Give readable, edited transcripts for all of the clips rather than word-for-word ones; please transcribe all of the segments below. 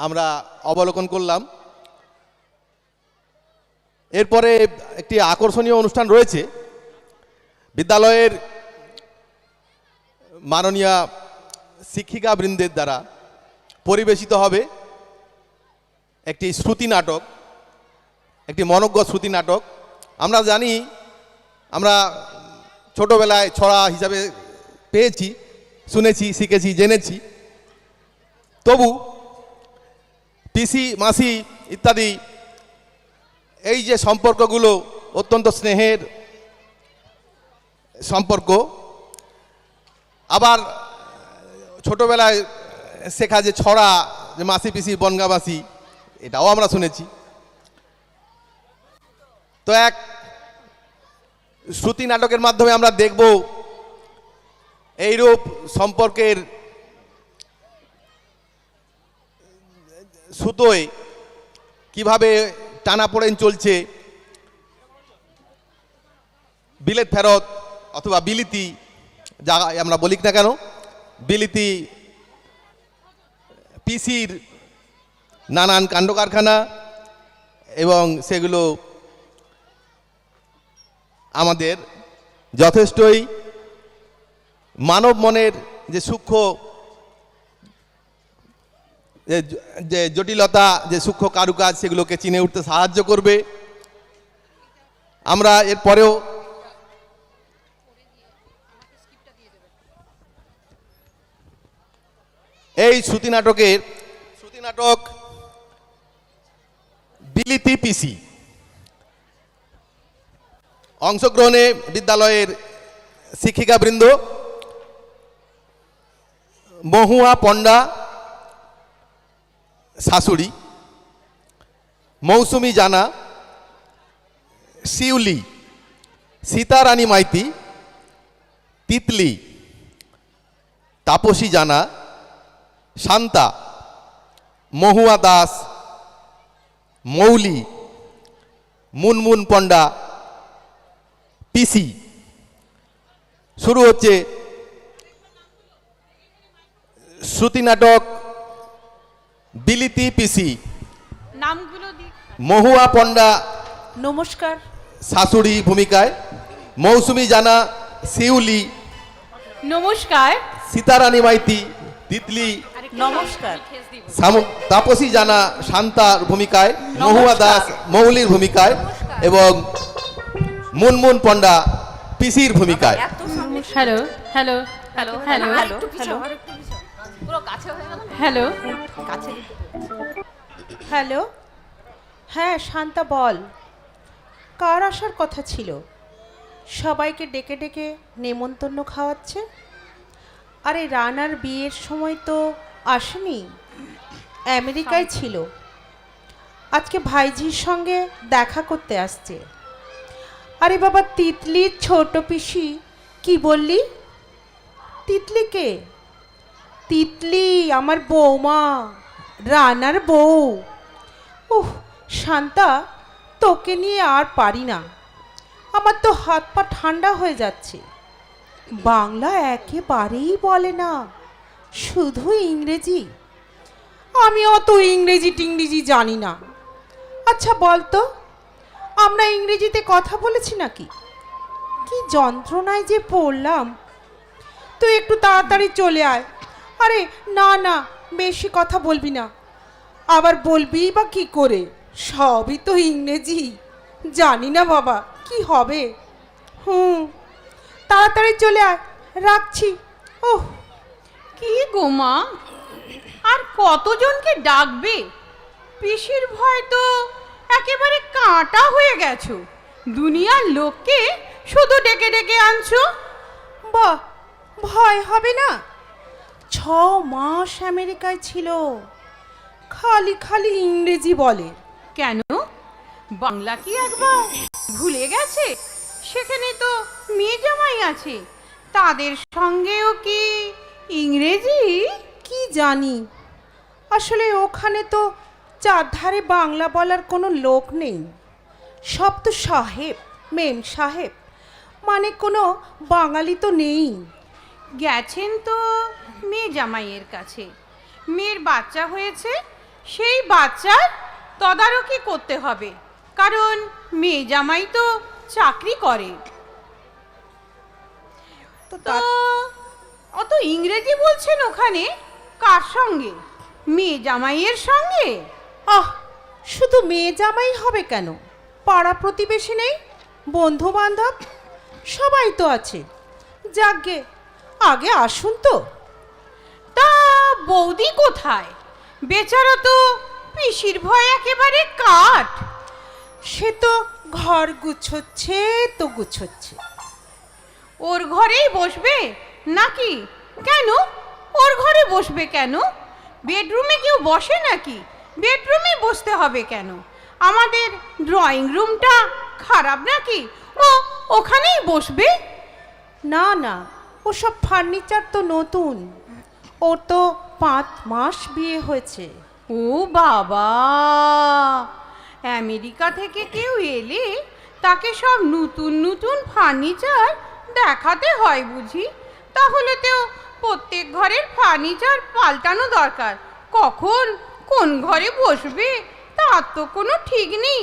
আমরা অবলোকন করলাম। এরপরে একটি আকর্ষণীয় অনুষ্ঠান রয়েছে। বিদ্যালয়ের মাননীয় শিক্ষিকাবৃন্দের দ্বারা পরিবেশিত হবে একটি শ্রুতি নাটক, একটি মনজ্ঞ শ্রুতি নাটক। আমরা জানি, আমরা ছোটোবেলায় ছড়া হিসাবে পেয়েছি, শুনেছি, শিখেছি, জেনেছি। তবু পিসি, মাসি ইত্যাদি এই যে সম্পর্কগুলো অত্যন্ত স্নেহের সম্পর্ক। আবার ছোটোবেলায় শেখা যে ছড়া, যে মাসি পিসি বনগাঁবাসি, এটাও আমরা শুনেছি। তো এক শ্রুতি নাটকের মাধ্যমে আমরা দেখব এইরূপ সম্পর্কের সুতোয় কিভাবে টানাপোড়েন চলছে, বিলেত ফেরত অথবা বিলিতি, যা আমরা বলি না কেন, বিলিতি পিসির নানান কাণ্ড কারখানা, এবং সেগুলো আমাদের যথেষ্টই মানব মনের যে সূক্ষ্ম যে জটিলতা, যে সূক্ষ্ম কারুকাজ, সেগুলোকে চিনে উঠতে সাহায্য করবে। আমরা এরপরেও এই শ্রুতি নাটক বিলিতি পিসি অংশগ্রহণে বিদ্যালয়ের শিক্ষিকাবৃন্দ মহুয়া পণ্ডা শাশুড়ি, মৌসুমি জানা, শিউলি, সীতারানী মাইতি, তিতলি, তাপসী জানা, শান্তা, মহুয়া দাস, মৌলি, মুনমুন পণ্ডা, পিসি। শুরু হচ্ছে শ্রুতি নাটক বিলিতি পিসি। নামগুলো মহুয়া পণ্ডা নমস্কার শাশুড়ি ভূমিকায়, মৌসুমি জানা শিউলি, নমস্কার, সীতারানী মাইতি তিতলি, নমস্কার, তাপসী জানা শান্তার ভূমিকায়, মহুয়া দাস মৌলির ভূমিকায় এবং মুনমুন পণ্ডা পিসির ভূমিকায়। Hello hello hello hello hello hello hello, হ্যাঁ শান্তা বল, কার আসার কথা ছিল? সবাইকে ডেকে ডেকে নেমন্তন্ন খাওয়াচ্ছে। আরে রানার বিয়ের সময় তো আসেনি, আমেরিকায় ছিল। আজকে ভাইজির সঙ্গে দেখা করতে আসছে। আরে বাবা, তিতলির ছোট পিসি। কি বললি? তিতলিকে? তিতলি আমার বৌমা, রানার বউ। উহ শান্তা, তোকে নিয়ে আর পারি না। আমার তো হাত পা ঠান্ডা হয়ে যাচ্ছে। বাংলা একেবারেই বলে না, শুধু ইংরেজি। আমি অত ইংরেজি টিংরেজি জানি না। আচ্ছা বলতো, আমরা ইংরেজিতে কথা বলেছি নাকি? কি যন্ত্রণায় যে পড়লাম। তুই একটু তাড়াতাড়ি চলে আয়। আরে না না, বেশি কথা বলবি না। আবার বলবি বা কি করে? সবই তো ইংরেজি। জানি না বাবা কি হবে। তাড়াতাড়ি চলে আয়, রাখছি। ওহ কি গো মা, আর কতজনকে ডাকবে? পিসির ভয় তো একেবারে কাঁটা হয়ে গেছো। দুনিয়ার লোককে শুধু ডেকে ডেকে আনছো। বাহ, ভয় হবে না? 6 মাস আমেরিকায় ছিল, খালি খালি ইংরেজি বলে। কেন, বাংলা কি একবার ভুলে গেছে? সেখানে তো মেয়ে জামাই আছে, তাদের সঙ্গেও কি ইংরেজি? কি জানি, আসলে ওখানে তো চারধারে বাংলা বলার কোনো লোক নেই। সব তো সাহেব, মেম সাহেব, মানে কোনো বাঙালি তো নেই। গেছেন তো মেয়ে জামাইয়ের কাছে, মেয়ের বাচ্চা হয়েছে, সেই বাচ্চার তদারকি করতে হবে, কারণ মেয়ে জামাই তো চাকরি করে। তো তো অত ইংরেজি বলছেন ওখানে কার সঙ্গে? মেয়ে জামাইয়ের সঙ্গে? আহ, শুধু মেয়ে জামাই হবে কেন? পাড়া প্রতিবেশী নেই? বন্ধু বান্ধব সবাই তো আছে। যাকগে, আগে আসুন তো। তা বৌদি কোথায়? বেচারা তো পিসির ভয় একেবারে কাঠ। সে তো ঘর গুছোচ্ছে তো গুছোচ্ছে। ওর ঘরেই বসবে নাকি? কেন ওর ঘরে বসবে কেন? বেডরুমে কেউ বসে নাকি? বেডরুমে বসতে হবে কেন? আমাদের ড্রয়িং রুমটা খারাপ নাকি? ও ওখানেই বসবে। না না, ওসব ফার্নিচার তো নতুন। ওর তো 5 মাস বিয়ে হয়েছে। ও বাবা, আমেরিকা থেকে কেউ এলে তাকে সব নতুন নতুন ফার্নিচার দেখাতে হয় বুঝি? তাহলে তো প্রত্যেক ঘরের ফার্নিচার পাল্টানো দরকার। কখন কোন ঘরে বসবে তার তো কোনো ঠিক নেই।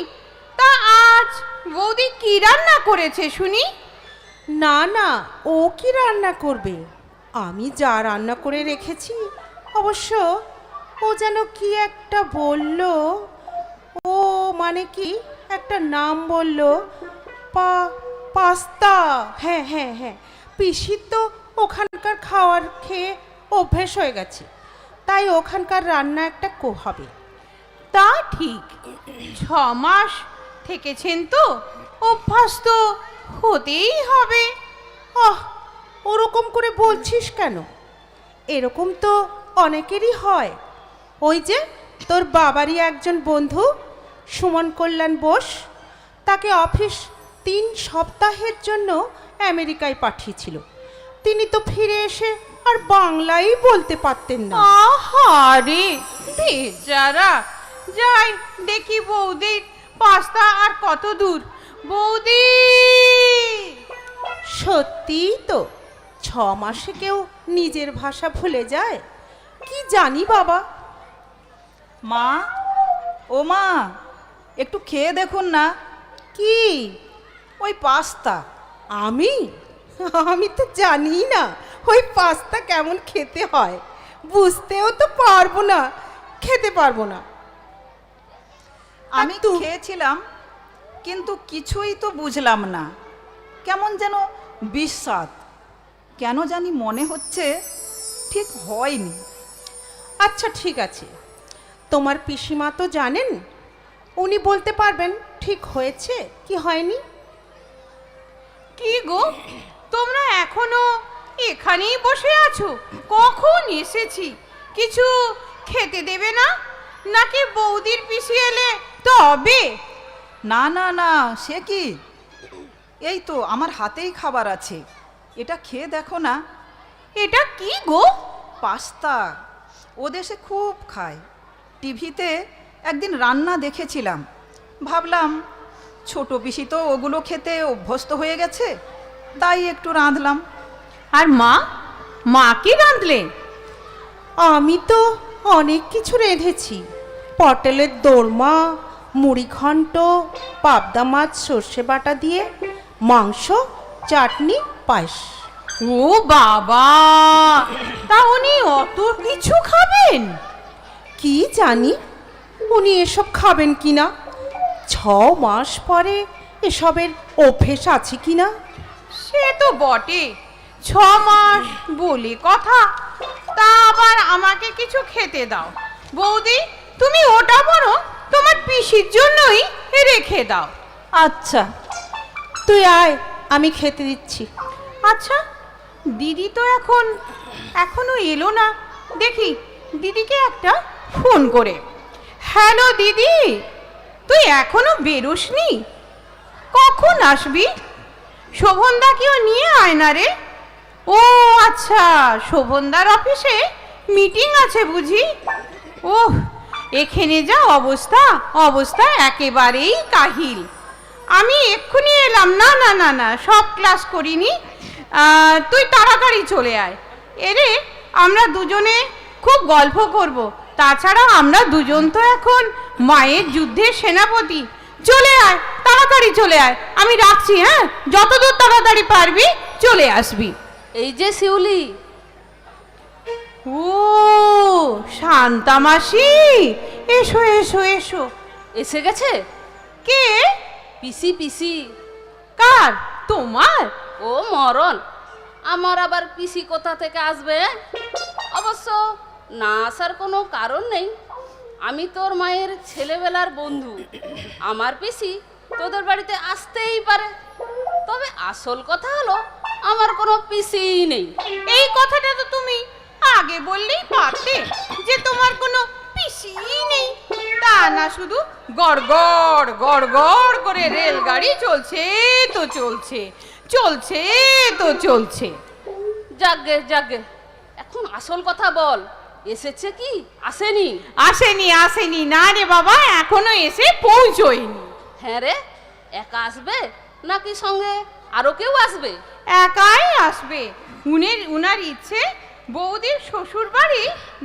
তা আজ বৌদি কি রান্না করেছে শুনি? না না, ও কি রান্না করবে? আমি যা রান্না করে রেখেছি। অবশ্য ও যেন কি একটা বলল। ও মানে কি একটা নাম বলল, পাস্তা। হ্যাঁ হ্যাঁ হ্যাঁ, পিসির তো ওখানকার খাওয়ার খেয়ে অভ্যেস হয়ে গেছে, তাই ওখানকার রান্না একটা হবে। তা ঠিক, 6 মাস থেকেছেন তো অভ্যাস তো হতেই হবে। আহ, ওরকম করে বলছিস কেন? এরকম তো অনেকেরই হয়। ওই যে তোর বাবারই একজন বন্ধু সুমন কল্যাণ বোস, তাকে অফিস 3 সপ্তাহের জন্য আমেরিকায় পাঠিয়েছিল। তিনি তো ফিরে এসে আর বাংলাই বলতে পারতেন না। আহারে বেচারা। যাই দেখি বৌদির পাস্তা আর কত দূর। বৌদি! সত্যিই তো, 6 মাসে কেউ নিজের ভাষা ভুলে যায়? কি জানি বাবা। মা, ও মা, একটু খেয়ে দেখুন না। কি? ওই পাস্তা। আমি আমি তো জানি না ওই পাস্তা কেমন খেতে হয়। বুঝতেও তো পারবো না, খেতে পারবো না। আমি খেয়েছিলাম, কিন্তু কিছুই তো বুঝলাম না। কেমন যেন বিস্বাদ। কেন জানি মনে হচ্ছে ঠিক হয়নি। আচ্ছা ঠিক আছে, তোমার পিসিমা তো জানেন, উনি বলতে পারবেন ঠিক হয়েছে কি হয়নি। কি গো, তোমরা এখনো এখানেই বসে আছো? কখন এসেছি? কিছু খেতে দেবে না? নাকি বৌদির পিসি এলে তবে? না না না, সে কি, এই তো আমার হাতেই খাবার আছে, এটা খেয়ে দেখো না। এটা কি গো? পাস্তা। ও দেশে খুব খায়। টিভিতে একদিন রান্না দেখেছিলাম, ভাবলাম ছোট পিসি তো ওগুলো খেতে অভ্যস্ত হয়ে গেছে, তাই একটু রাঁধলাম। আর মা কি রাঁধলে? আমি তো অনেক কিছু রেঁধেছি। পটলের দোরমা, মুড়িঘণ্ট, পাবদা মাছ সর্ষে বাটা দিয়ে, মাংস, চাটনি, পায়েস। ও বাবা, তা উনি অত কিছু খাবেন? কি জানি উনি এসব খাবেন কিনা। 6 মাস পরে এসবের অভ্যেস আছে কিনা। সে তো বটে, 6 মাস বলে কথা। তা আবার আমাকে কিছু খেতে দাও। বৌদি, তুমি ওটা বড় তোমার পিসির জন্যই রেখে দাও। আচ্ছা, তুই আয়, আমি খেতে দিচ্ছি। আচ্ছা, দিদি তো এখনো এলো না। দেখি দিদিকে একটা ফোন করে। হ্যালো দিদি, তুই এখনো বেরোসনি? কখন আসবি? শোভনদা কেউ নিয়ে আয় না রে। ও আচ্ছা, শোভনদার অফিসে মিটিং আছে বুঝি? ওহ, এখানে যা অবস্থা একেবারেই কাহিল। আমি এক্ষুনি এলাম। না না না না, সব ক্লাস করিনি। তুই তাড়াতাড়ি চলে আয়। এরে আমরা দুজনে খুব গল্প করব। তাছাড়া আমরা দুজন তো এখন মায়ের যুদ্ধের সেনাপতি। চলে আয়, তাড়াতাড়ি চলে আয়, আমি রাখছি। হ্যাঁ, যতদূর তাড়াতাড়ি পারবি চলে আসবি। এই যে শিউলি, ও শান্তা মাসি, এসো এসো এসো। এসে গেছে? কে? পিসি পিসি। কার? তোমার? ও মরণ, আমার আবার পিসি কোথা থেকে আসবে? অবশ্য না আসার কোনো কারণ নেই, আমি তোর মায়ের ছেলেবেলার বন্ধু। আমার পিসি তোদের বাড়িতে আসতেই পারে, তবে আসল কথা হলো আমার কোনো পিসিই নেই। এই কথাটা তো তুমি আগে বললেই পারতে যে তোমার কোনো পিসিই নেই। তা না, শুধু গড়গড় গড়গড় করে রেলগাড়ি চলছে তো চলছে, চলছে তো চলছে। যাগে যাগে, এখন আসল কথা বল, এসেছে কি আসেনি? আসেনি আসেনি, না রে বাবা, এখনো এসে পৌঁছয়নি। হ্যাঁ রে, একা আসবে নাকি সঙ্গে আরো কেউ আসবে? একাই আসবে। উনার ইচ্ছে বৌদির শ্বশুর বাড়ি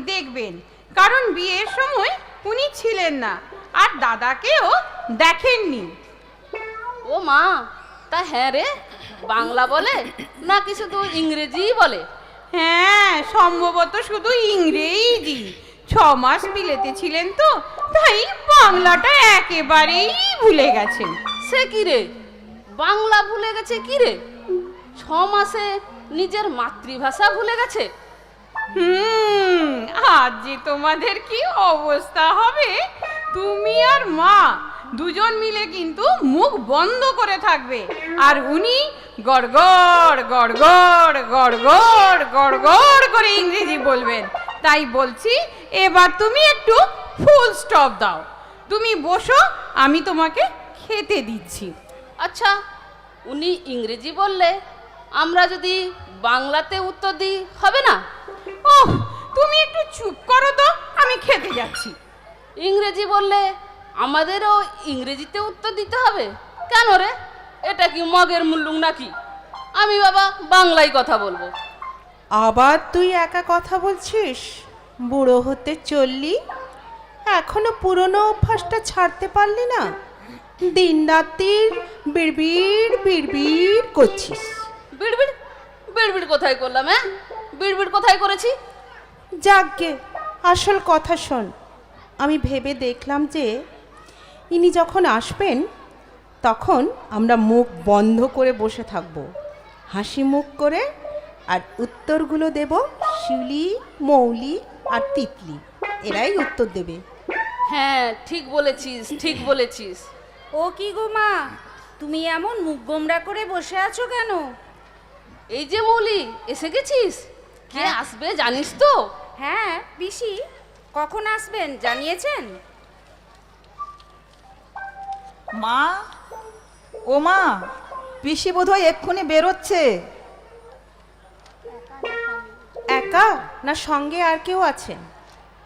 দেখবেন, কারণ বিয়ের সময় উনি ছিলেন না আর দাদাকেও দেখেননি। ও মা, তা হ্যাঁ রে, বাংলা বলে নাকি শুধু ইংরেজি বলে? হ্যাঁ, সম্ভবত শুধু ইংরেজি। 6 মাস বিলেতে ছিলেন তো, তাই বাংলাটা একেবারেই ভুলে গেছেন। সে কি রে, বাংলা ভুলে গেছে কি রে? 6 মাসে নিজের মাতৃভাষা ভুলে গেছে? আজ যে তোমাদের কি অবস্থা হবে, তুমি আর মা দুজন মিলে কিন্তু মুখ বন্ধ করে থাকবে, আর উনি গড়গড় গড়গড় গড়গড় গড়গড় করে ইংরেজি বলবেন। তাই বলছি, এবার তুমি একটু ফুল স্টপ দাও। তুমি বসো, আমি তোমাকে খেতে দিচ্ছি। আচ্ছা, উনি ইংরেজি বললে আমরা যদি বাংলাতে উত্তর দিই হবে না? ওহ, তুমি একটু চুপ করো তো, আমি খেতে যাচ্ছি। ইংরেজি বললে আমাদেরও ইংরেজিতে উত্তর দিতে হবে কেন রে? এটা কি মগের মুল্লুক নাকি? আমি বাবা বাংলায় কথা বলবো। আবার তুই একা কথা বলছিস? বুড়ো হতে চললি, এখনো পুরনো অভ্যাসটা ছাড়তে পারলি না? দিন রাত্রির বিড়বিড় বিড়বিড় করছিস। বিড়বিড় বিড়বিড় কোথায় করলাম? হ্যাঁ, বিড়বিড় কোথায় করেছি? যাকগে, আসল কথা শোন। আমি ভেবে দেখলাম যে ইনি যখন আসবেন তখন আমরা মুখ বন্ধ করে বসে থাকব, হাসি মুখ করে, আর উত্তরগুলো দেব শিউলি, মৌলি আর তিতলি। এরাই উত্তর দেবে। হ্যাঁ, ঠিক বলেছিস, ঠিক বলেছিস। ও কি গো মা, তুমি এমন মুখ গোমড়া করে বসে আছো কেন? এই যে মৌলি, এসে গেছিস? কে হ্যাঁ। আসবে জানিস তো? হ্যাঁ পিসি, কখন আসবেন জানিয়েছেন? মা, ও মা, পিসি বোধহয় এক্ষুনি বেরোচ্ছে। একা না সঙ্গে আর কেউ আছেন?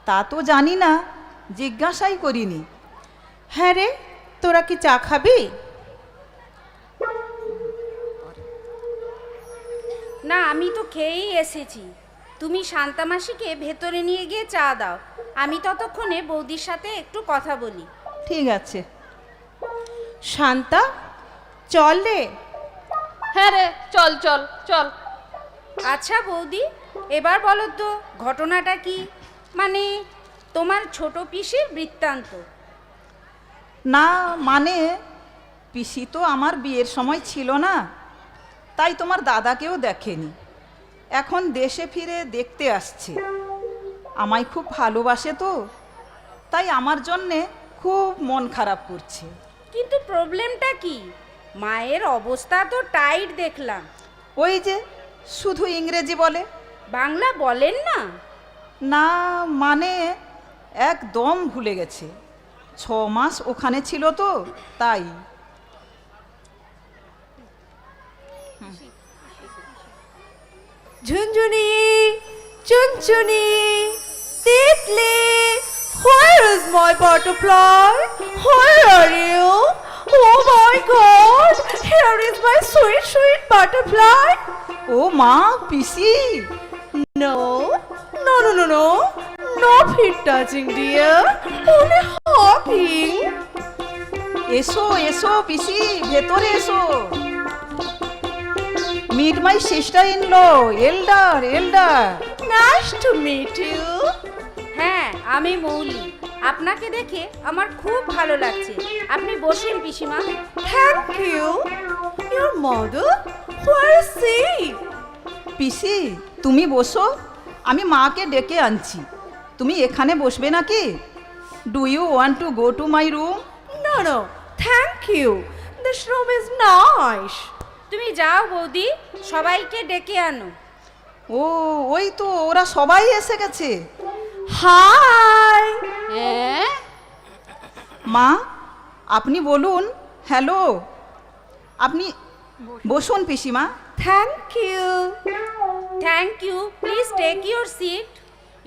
তা তো জানি না, জিজ্ঞাসাই করিনি। হ্যাঁ রে, তোরা কি চা খাবি? না, আমি তো খেয়েই এসেছি। তুমি শান্তা মাসিকে ভেতরে নিয়ে গিয়ে চা দাও, আমি ততক্ষণে বৌদির সাথে একটু কথা বলি। ঠিক আছে। শান্তা, চল রে। হ্যাঁ রে, চল চল চল। আচ্ছা বৌদি, এবার বলো তো ঘটনাটা কি, মানে তোমার ছোট পিসির বৃত্তান্ত। না মানে, পিসি তো আমার বিয়ের সময় ছিল না, তাই তোমার দাদাকেও দেখেনি। এখন দেশে ফিরে দেখতে আসছে। আমায় খুব ভালোবাসে তো, তাই আমার জন্যে খুব মন খারাপ করছে। কিন্তু প্রবলেমটা কি? মায়ের অবস্থা তো টাইট দেখলাম। ওই যে শুধু ইংরেজি বলে, বাংলা বলেন না? না মানে একদম ভুলে গেছে। 6 মাস ওখানে ছিল তো, তাই। ঝুনঝুনি, চুনচুনি, Titli, where is my butterfly? Where are you? Oh my God! Here is my sweet, sweet butterfly. ও মা, পিসি। No, no, no, no, no, No feet touching, dear. Only hugging. এসো এসো পিসি, ভেতরে এসো। Meet my sister in law, elder elder. Nice to meet you. হ্যাঁ, আমি মৌলি। আপনাকে দেখে আমার খুব ভালো লাগছে। আপনি বসুন পিসিমা। Thank you. Your mother? Where is she? পিসি তুমি বসো, আমি মাকে ডেকে আনছি। তুমি এখানে বসবে নাকি? Do you want to go to my room? No, no. Thank you. This room is nice. তুমি যাও বৌদি, সবাইকে ডেকে আনো। ও ওই তো ওরা সবাই এসে গেছে। Hi. হ্যাঁ, মা আপনি বলুন হ্যালো। আপনি বসুন পিসিমা। Thank you. Thank you, please take your seat.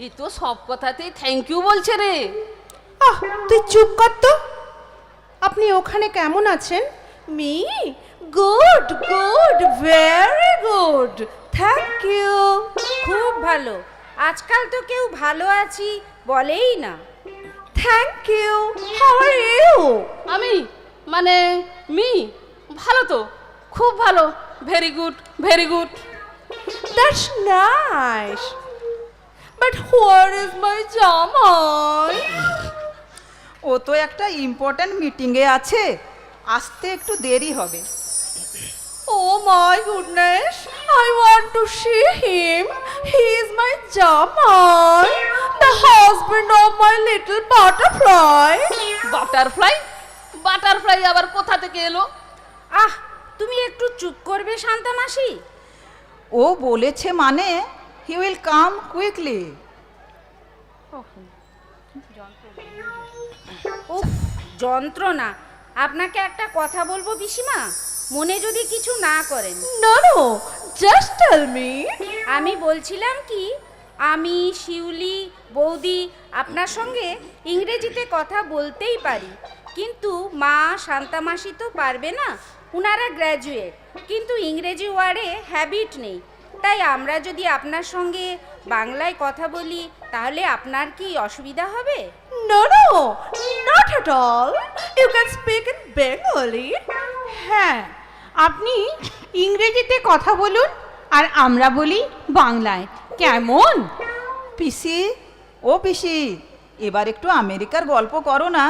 এই তো সব কথাতেই থ্যাংক ইউ বলছে রে। তুই চুপ কর তো। আপনি ওখানে কেমন আছেন? Me? Good, good, very good. Thank you. খুব ভালো। আজকাল তো কেউ ভালো আছি বলেই না। Thank you. How are you? আমি মানে মি ভালো তো, খুব ভালো, very good very good. That's nice. But where is my জামাই? ও তো একটা ইম্পর্ট্যান্ট মিটিংয়ে আছে, আসতে একটু দেরি হবে। Oh my goodness. I want to see him. He is my জামাই, the husband of my little butterfly. Butterfly? Butterfly আবার কোথা থেকে এলো? আহ, তুমি একটু চুপ করবে শান্তা মাসি? ও বলেছে মানে হি উইল কাম কুইকলি। উফ, যন্ত্রণা। আপনাকে একটা কথা বলবো পিসিমা, মনে যদি কিছু না করেন। No, no. Just tell me. আমি বলছিলাম কি, আমি শিউলি বৌদি আপনার সঙ্গে ইংরেজিতে কথা বলতেই পারি, কিন্তু মা শান্তা মাসি তো পারবে না। উনারা গ্র্যাজুয়েট, কিন্তু ইংরেজি ওয়ার্ডে হ্যাবিট নেই। তাই আমরা যদি আপনার সঙ্গে বাংলায় কথা বলি তাহলে আপনার কি অসুবিধা হবে? No, no. Not at all. You can speak in Bengali. হ্যাঁ, আপনি ইংরেজিতে কথা বলুন আর আমরা বলি বাংলায়, কেমন? পিসি ও পিসি, এবার একটু আমেরিকার গল্প করো না।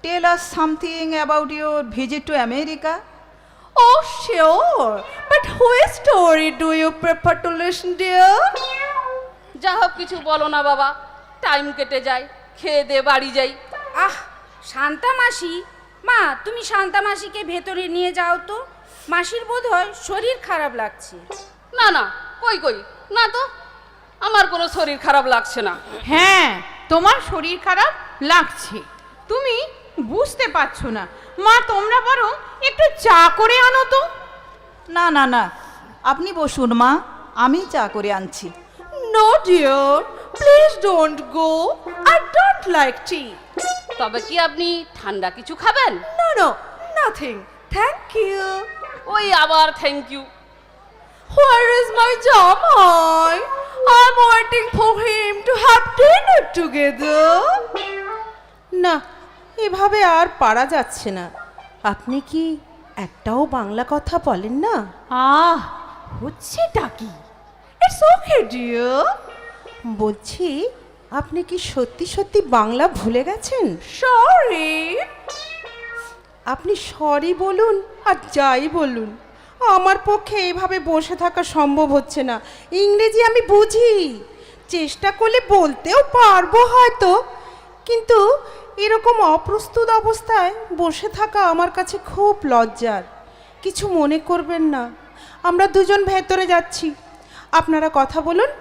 Tell us something about your visit to America. Oh, sure. But which story do you prefer to listen, dear? যা হোক কিছু বলো না বাবা, টাইম কেটে যায়, খেয়ে দে বাড়ি যাই। আহ, শান্তা মাসি, মা তুমি শান্তা মাসিকে ভেতরে নিয়ে যাও তো। মাসির বোধহয় শরীর খারাপ লাগছে। না না, কই কই, না তো, আমার কোনো শরীর খারাপ লাগছে না। হ্যাঁ, তোমার শরীর খারাপ লাগছে, তুমি বুঝতে পারছো না। মা তোমরা বরং একটু চা করে আনো তো। না না না, আপনি বসুন মা, আমি চা করে আনছি। No, dear. Please don't go. I don't like tea. তবে কি আপনি ঠান্ডা কিছু খাবেন? No, no. Nothing. Thank you. ওই আবার thank you. Where is my জামাই? I'm waiting for him to have dinner together. না, এভাবে আর পারা যাচ্ছে না। আপনি কি একটাও বাংলা কথা বলেন না? আহ, হচ্ছেটা কি? It's okay, dear. বলছি, আপনি কি সত্যি সত্যি বাংলা ভুলে গেছেন? Sorry. আপনি সরি বলুন আর যাই বলুন, আমার পক্ষে এইভাবে বসে থাকা সম্ভব হচ্ছে না। ইংরেজি আমি বুঝি, চেষ্টা করলে বলতেও পারবো হয়তো, কিন্তু এরকম অপ্রস্তুত অবস্থায় বসে থাকা আমার কাছে খুব লজ্জার। কিছু মনে করবেন না, আমরা দুজন ভেতরে যাচ্ছি, আপনারা কথা বলুন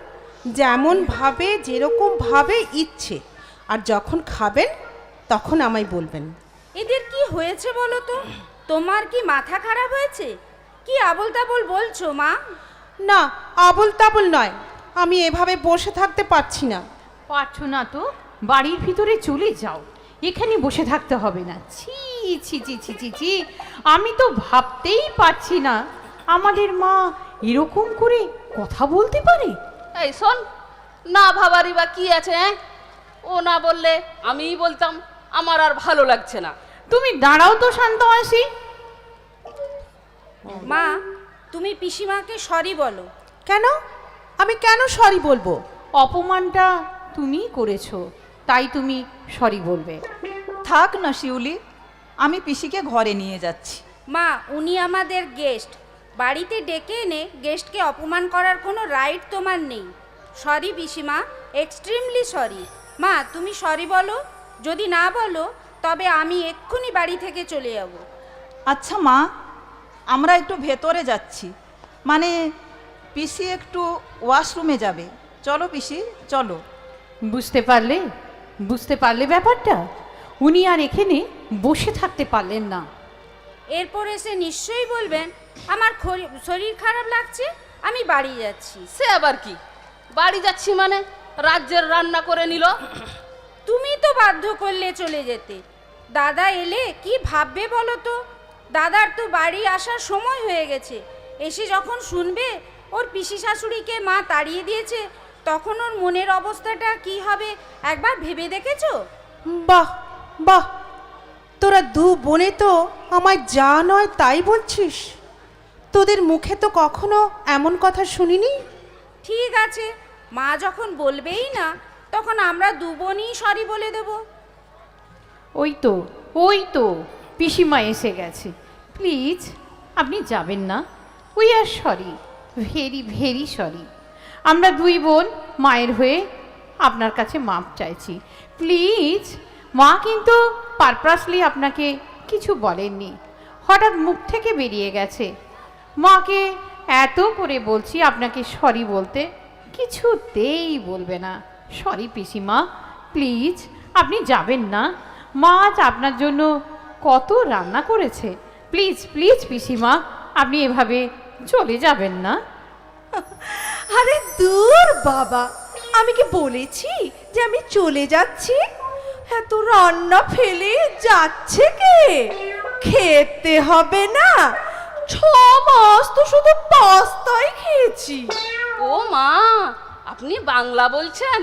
যেমন ভাবে যেরকম ভাবে ইচ্ছে, আর যখন খাবেন তখন আমায় বলবেন। এদের কি হয়েছে বলো তো? তোমার কি মাথা খারাপ হয়েছে? কি আবোল তাবোল বলছো মা? না, আবোল তাবোল নয়, আমি এভাবে বসে থাকতে পারছি না। পারছো না তো বাড়ির ভিতরে চলে যাও, এখানে বসে থাকতে হবে না। ছি ছি ছি ছি ছি ছি, আমি তো ভাবতেই পারছি না আমাদের মা এরকম করে কথা বলতে পারে। এই শোন, না ভাবারই বা কি আছে? ও না বললে আমিই বলতাম। আমার আর ভালো লাগছে না। তুমি দাঁড়াও তো শান্ত মাসি। মা, তুমি পিসিমাকে সরি বলো। কেন? আমি কেন সরি বলবো? অপমানটা তুমিই করেছো, তাই তুমি সরি বলবে। থাক না শিউলি, আমি পিসিকে ঘরে নিয়ে যাচ্ছি। মা, উনি আমাদের গেস্ট। বাড়িতে ডেকে এনে গেস্টকে অপমান করার কোনো রাইট তোমার নেই। সরি পিসিমা, এক্সট্রিমলি সরি। মা, তুমি সরি বলো। যদি না বলো তবে আমি এক্ষুনি বাড়ি থেকে চলে যাব। আচ্ছা মা, আমরা একটু ভেতরে যাচ্ছি, মানে পিসি একটু ওয়াশরুমে যাবে। চলো পিসি, চলো। বুঝতে পারলে ব্যাপারটা? উনি আর এখানে বসে থাকতে পারলেন না। এরপর এসে নিশ্চয়ই বলবেন আমার শরীর খারাপ লাগছে, আমি বাড়ি যাচ্ছি। সে আবার কি? বাড়ি যাচ্ছি মানে রাজ্যের রান্না করে নিল। তুমি তো বাধ্য করলে চলে যেতে। দাদা এলে কি ভাববে বলো তো? দাদার তো বাড়ি আসার সময় হয়ে গেছে। এসে যখন শুনবে ওর পিসি শাশুড়িকে মা তাড়িয়ে দিয়েছে, তখন ওর মনের অবস্থাটা কি হবে একবার ভেবে দেখেছো? বাহ বাহ, তোরা দু বোনে তো আমায় যা নয় তাই বলছিস। তোদের মুখে তো কখনো এমন কথা শুনিনি। ঠিক আছে, মা যখন বলবেই না, তখন আমরা দু বোনই সরি বলে দেব। ওই তো পিসিমা এসে গেছে। প্লিজ আপনি যাবেন না। We are sorry, very very sorry. আমরা দুই বোন মায়ের হয়ে আপনার কাছে মাপ চাইছি। প্লিজ। মা কিন্তু পারপাসলি আপনাকে কিছু বলেননি, হঠাৎ মুখ থেকে বেরিয়ে গেছে। মাকে এত করে বলছি আপনাকে সরি বলতে, কিছুতেই বলবে না। সরি পিসিমা, প্লিজ আপনি যাবেন না। মা আজ আপনার জন্য কত রান্না করেছে। প্লিজ প্লিজ পিসিমা, আপনি এভাবে চলে যাবেন না। আরে দূর বাবা, আমি কি বলেছি যে আমি চলে যাচ্ছি? এত রান্না ফেলে যাচ্ছে কে? খেতে হবে না? 6 মাস তো শুধু পাস্তাই খেয়েছি। ও মা, আপনি বাংলা বলছেন?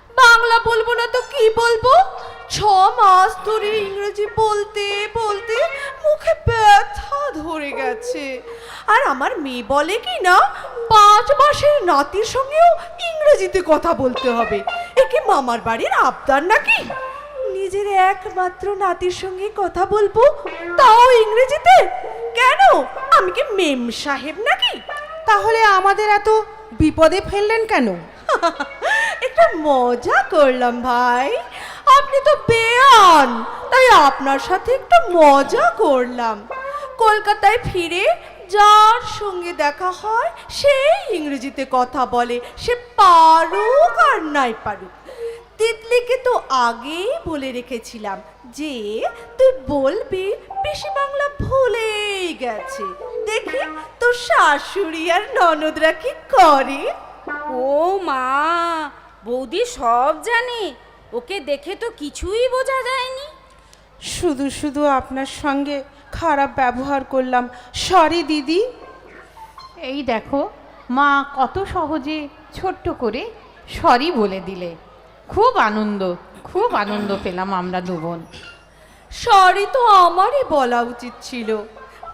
বাংলা বলবো না তো কি বলবো? 6 মাস ধরে ইংরেজি বলতে বলতে মুখে ব্যথা ধরে গেছে। আর আমার মেয়ে বলে কি না 5 মাসের নাতির সঙ্গেও ইংরেজিতে কথা বলতে হবে। একে মামার বাড়ির আবদার নাকি? নিজের একমাত্র নাতির সঙ্গে কথা বলবো, তাও ইংরেজিতে? কেন? আমি কি মেম সাহেব নাকি? তাহলে আমাদের এত বিপদে ফেললেন কেন? একটা মজা করলাম ভাই, আপনি তো বেয়ান, তাই আপনার সাথে একটু মজা করলাম। কলকাতায় ফিরে যার সঙ্গে দেখা হয় সেই ইংরেজিতে কথা বলে, সে পারুক আর নাই পারুক। তিতলিকে তো আগেই বলে রেখেছিলাম যে তুই বলবি বেশি বাংলা ভুলেই গেছে। দেখি তোর শাশুড়ি আর ননদরা কি করে। ও মা, বৌদি সব জানে। ওকে দেখে তো কিছুই বোঝা যায়নি। শুধু শুধু আপনার সঙ্গে খারাপ ব্যবহার করলাম, সরি দিদি। এই দেখো মা কত সহজে ছোট্ট করে সরি বলে দিলে। খুব আনন্দ পেলাম আমরা দু বোন। সরি তো আমারই বলা উচিত ছিল।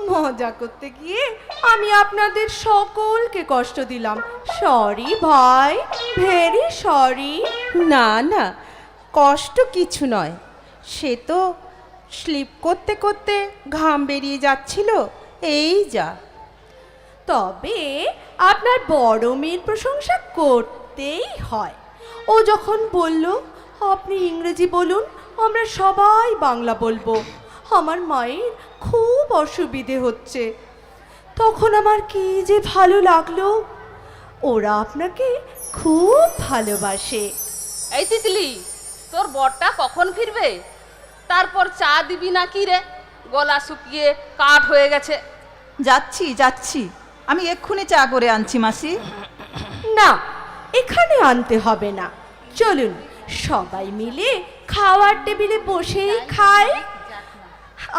মজা করতে গিয়ে আমি আপনাদের সকলকে কষ্ট দিলাম। সরি ভাই, ভেরি সরি। না না, কষ্ট কিছু নয়। সে তো স্লিপ করতে করতে ঘাম বেরিয়ে যাচ্ছিল, এই যা। তবে আপনার বড় মেয়ের প্রশংসা করতেই হয়। ও যখন বলল আপনি ইংরেজি বলুন, আমরা সবাই বাংলা বলবো, আমার মায়ের খুব অসুবিধে হচ্ছে, তখন আমার কি যে ভালো লাগলো। ওরা আপনাকে খুব ভালোবাসে। এই তিতলি, তোর বরটা কখন ফিরবে? তারপর চা দিবি না কি রে? গলা শুকিয়ে কাঠ হয়ে গেছে। যাচ্ছি যাচ্ছি, আমি এক্ষুনি চা করে আনছি মাসি। না, এখানে আনতে হবে না, চলুন সবাই মিলে খাওয়ার টেবিলে বসেই খাই।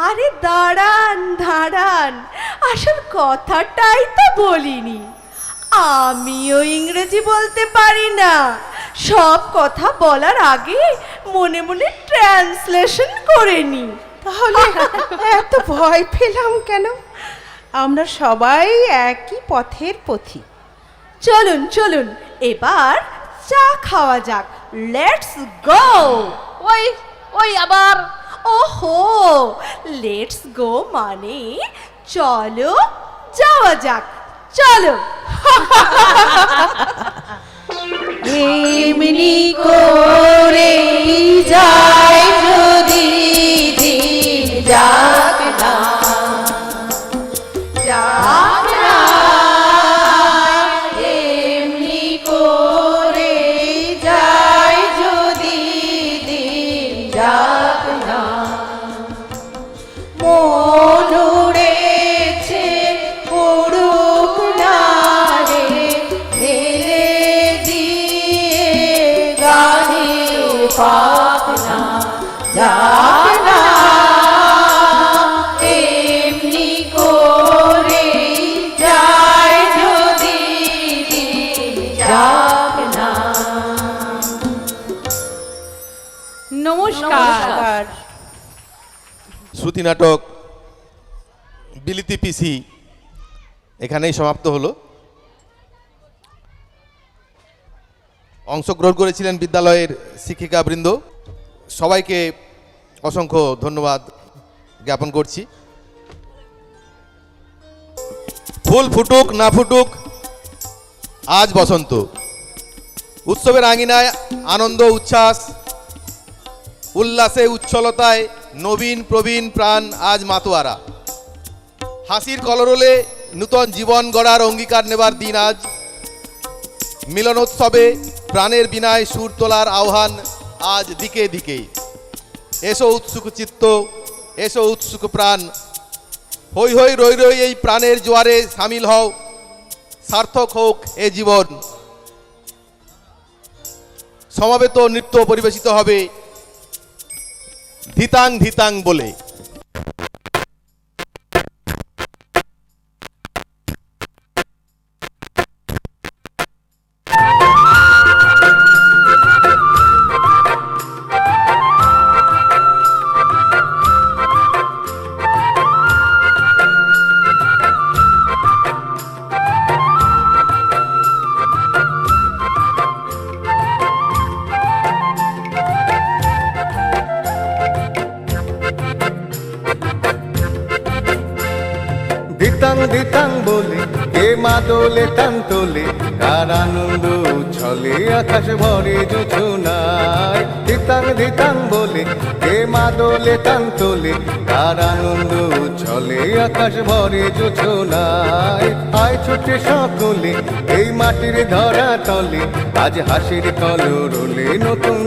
আরে দাঁড়ান দাঁড়ান, আসল কথাটাই তো বলিনি। আমিও ইংরেজি বলতে পারি না, সব কথা বলার আগে মনে মনে ট্রান্সলেশন করে নি। তাহলে এত ভয় পেলাম কেন? আমরা সবাই একই পথের পথিক। চলুন চলুন এবার চা খাওয়া যাক। Let's go. ওই ওই আবার ওহো, লেটস গো মানে চলো যাওয়া যাক। চলো। এমনি করে যায় যদি দিন যাক না, যাক না, এমনি করে যায় যদি দিন যাক না, মন উড়েছে উড়ুক না রে, মেলে দিয়ে গানের পাক না, যাক না, এমনি করে যায় যদি দিন যাক না। নমস্কার। শ্রুতি নাটক বিলিতি পিসি এখানেই সমাপ্ত হলো। অংশগ্রহণ করেছিলেন বিদ্যালয়ের শিক্ষিকাবৃন্দ, সবাইকে অসংখ্য ধন্যবাদ জ্ঞাপন করছি। ফুল ফুটুক না ফুটুক, আজ বসন্ত। উৎসবের আঙিনায় আনন্দ উচ্ছ্বাস উল্লাসে উচ্ছলতায় নবীন প্রবীণ প্রাণ আজ মাতোয়ারা। হাসির কলরলে নূতন জীবন গড়ার অঙ্গীকার নেবার দিন আজ। মিলনোৎসবে প্রাণের বিনায় সুর তোলার আহ্বান আজ দিকে দিকে। এসো উৎসুক চিত্ত, এসো উৎসুক প্রাণ, হই হই রই রই এই প্রাণের জোয়ারে সামিল হও, সার্থক হোক এ জীবন। সমাবেত নৃত্য পরিবেশিত হবে ধিতাং ধিতাং বলে। দিতাং দিতাং বলে কে মাদলে টান তোলে, কার আনন্দ উচ্ছলে আকাশ ভরে জোছনায়। দিতাং দিতাং বলে কে মাদলে টান তোলে, কার আনন্দ উচ্ছলে আকাশ ভরে জোছনায়। আয় ছুটে সকলে এই মাটির ধরা তলে, আজ হাসির কলরলে নতুন